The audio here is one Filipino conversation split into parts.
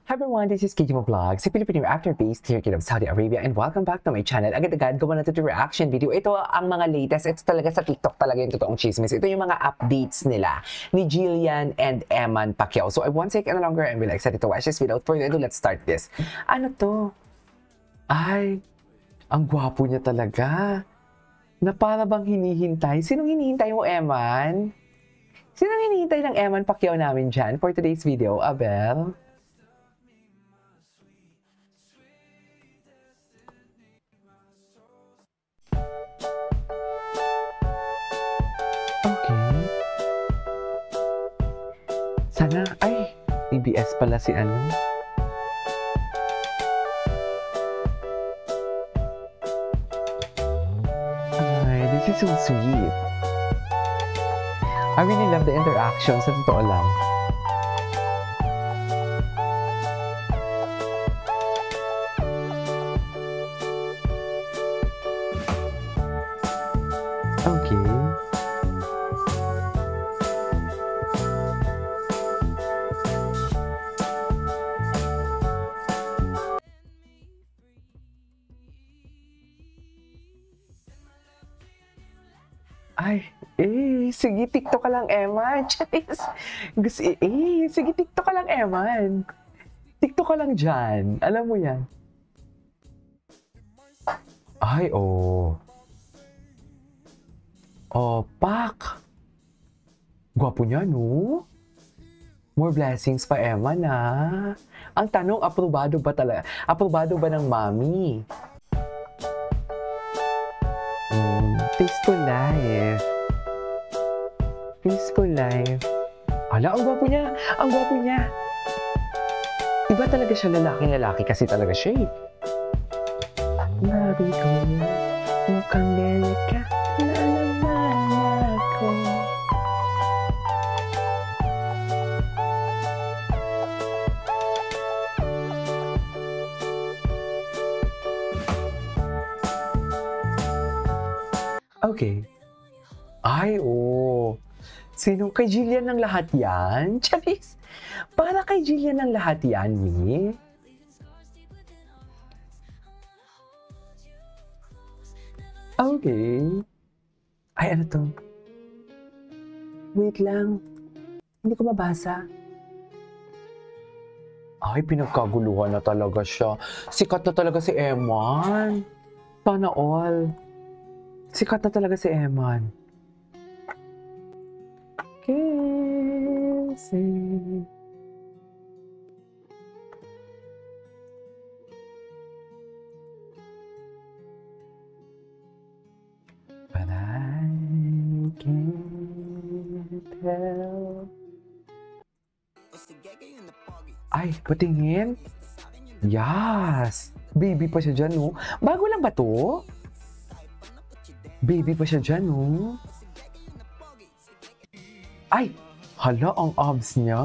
Hi everyone, this is KJ Vlog, si Filipino actor based here in Saudi Arabia, and welcome back to my channel. Agad-agad gawa natin yung reaction video. Ito ang mga latest, ito talaga sa TikTok talaga yung totoong chismis. Ito yung mga updates nila ni Jillian and Eman Pacquiao. So I won't take any longer and we're excited to watch this. Without further ado, let's start this. Ano to? Ay, ang gwapo niya talaga. Na para bang hinihintay. Sinong hinihintay mo, Eman? Sinong hinihintay ng Eman Pacquiao namin dyan for today's video, Abel? Okay. Sana, ay, TBS pala si ano. Ay, this is so sweet. I really love the interaction, sa totoo lang. Okay. Ay, sige, TikTok ka lang, Eman. Charis. Sige, TikTok ka lang, Eman. TikTok ka lang dyan. Alam mo yan. Ay, oh. Oh, Pak. Gwapo niya, no? More blessings pa, Eman, ha? Ang tanong, aprobado ba talaga? Aprobado ba ng mami? Peaceful life. Peaceful life. Ala, ang gwapo niya. Ang gwapo niya. Iba talaga siya lalaki kasi talaga siya eh. Labi ko, mukhang delika, na naman ako. Okay. Ay, oh. Sino? Kay Jillian ng lahat yan? Charis. Para kay Jillian ng lahat yan, Mi. Okay. Ay, ano to? Wait lang. Hindi ko mabasa. Ay, pinagkaguluhan na talaga siya. Sikat na talaga si Eman. Sana all. Sikat na talaga si Eman. Kissing. But I can't help. Ay, patingin. Yes. Baby pa siya dyan, no? Bago lang ba to? Baby pa siya dyan, no? Ay! Hala, ang abs niya.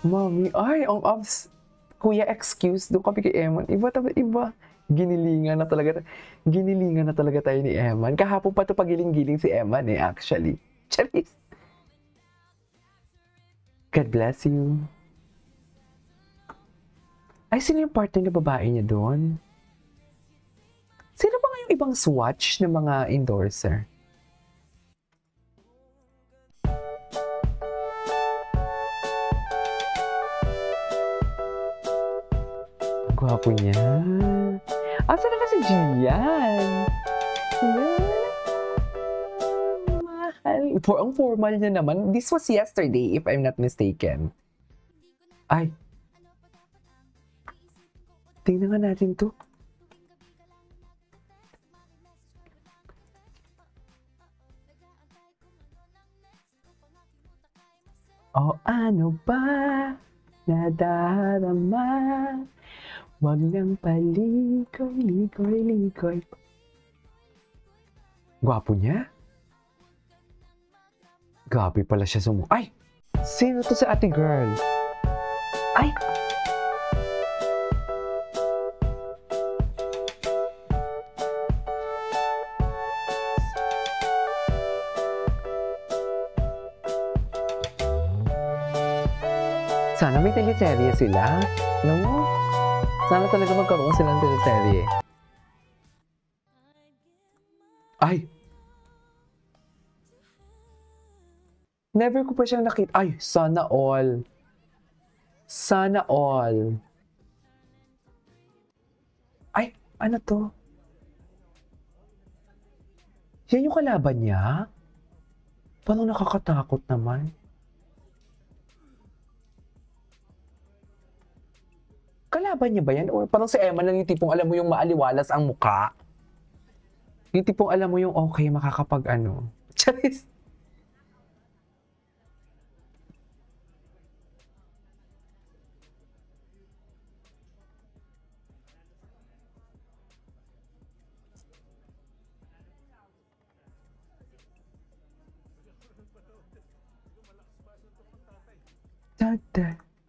Mami, ay, ang abs. Kuya, excuse, doon kami kay Eman. Iba. Ginilingan na talaga tayo ni Eman. Kahapon pa ito pagiling-giling si Eman eh, actually. Charis. God bless you. Ay, sino yung partner na babae niya doon? Sino ba nga yung ibang swatch ng mga endorser? Ang gwapo niya. Asa na ba si Gian? Mahal. Ang formal niya naman. This was yesterday, if I'm not mistaken. Ay. Tingnan nga natin to. O ano ba nadarama? Huwag nang palikoy. Gwapo niya? Grabe pala siya Ay! Sino to si ate girl? Ay! Sana may teleserye sila. No? Sana talaga magkaroon sila ng teleserye. Ay! Never ko pa siyang nakita. Ay, sana all. Sana all. Ay, ano to? Yan yung kalaban niya? Parang nakakatakot naman. Kalaban niya ba yan? O parang si Emma lang yung tipong alam mo yung maaliwalas ang muka? Yung tipong alam mo yung okay, makakapag ano. Charis!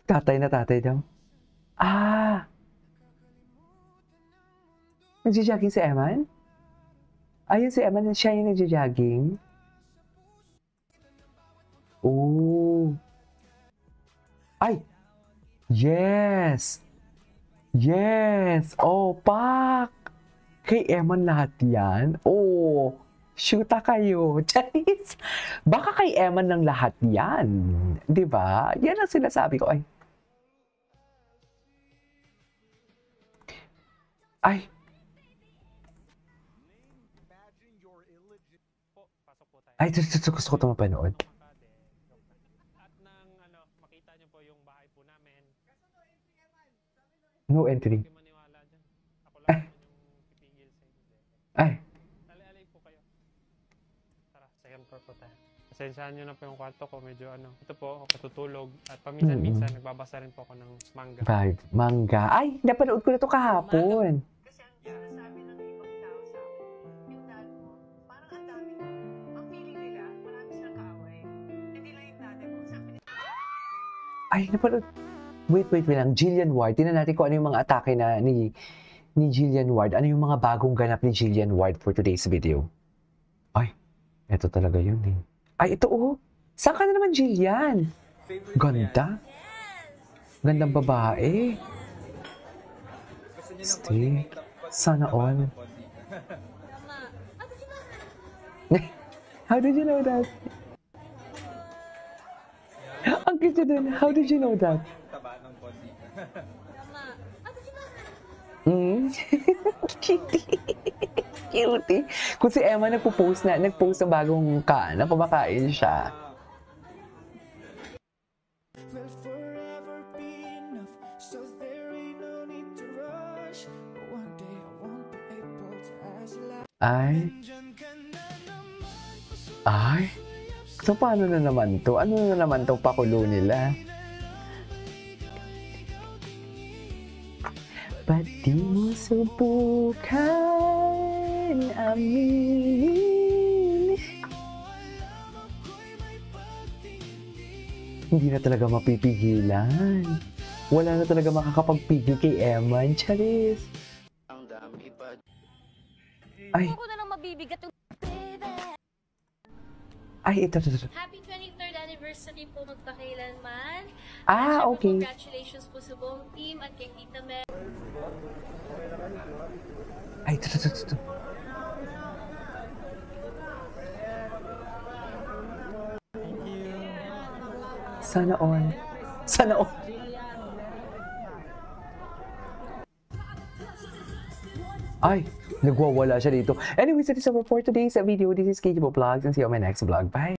Tatay na tatay daw. Ah! Nagja-jogging si Eman? Ayun si Eman, siya yung nagja-jogging? Oh! Ay! Yes! Yes! Oh, pak! Kay Eman lahat yan? Oh! Shoota kayo. Charis! Baka kay Eman ng lahat yan. Diba? Yan ang sinasabi ko. Ay. Ay. Ay, gusto ko ito mapanood. At nang makita niyo po yung bahay po namin. No entry. Hindi maniwala dyan. Ako lang yung pipigil sa inyo. Ay. Alay po kayo. Tara, second floor po tayo. Pasensyahan nyo na po yung kwarto ko. Medyo ito po, katutulog. At paminsan-minsan, nagbabasa rin po ako ng manga. Right. Manga. Ay, napanood ko na ito kahapon. Kasi ang sinasabi ng ibang tao sa akin, yung dad mo, parang ang dami mo. Ang feeling nila, marami silang kaaway. Hindi lang yung dad mo. Sabi nila, Ay, napanood. Wait lang. Jillian Ward. Tingnan natin kung ano yung mga atake na ni Jillian Ward. Ano yung mga bagong ganap ni Jillian Ward for today's video. Ay, eto talaga yun eh. Ay, ito oh. Saan ka na naman, Jillian? Ganda. Gandang babae. Stick. Sana all. How did you know that? Ang cute din. How did you know that? Taba ng konti. Cutie. Cutie. Kung si Emma nagpo-post ng bagong kumakain siya. Will forever be enough, so there ain't no need to rush. But one day I won't be able to ask you. Ay. Ay. So, paano na naman to? Ano na naman to pakulo nila? Ba't di mo subukan aminin? Hindi na talaga mapipigilan. Wala na talaga makakapagpigil kay Eman. Charis. Ay. Ako na lang mabibigat yung... Ay, ito. Happy 23rd anniversary po magpakailanman. Ah, At syempre, okay. congratulations po sa buong team at kay Tita Mel. Ay, ito. Sana all. Sana all. Ay, nagwawala siya dito. Anyways, that is all for today's video. This is KJ Vlogs and see you on my next vlog. Bye!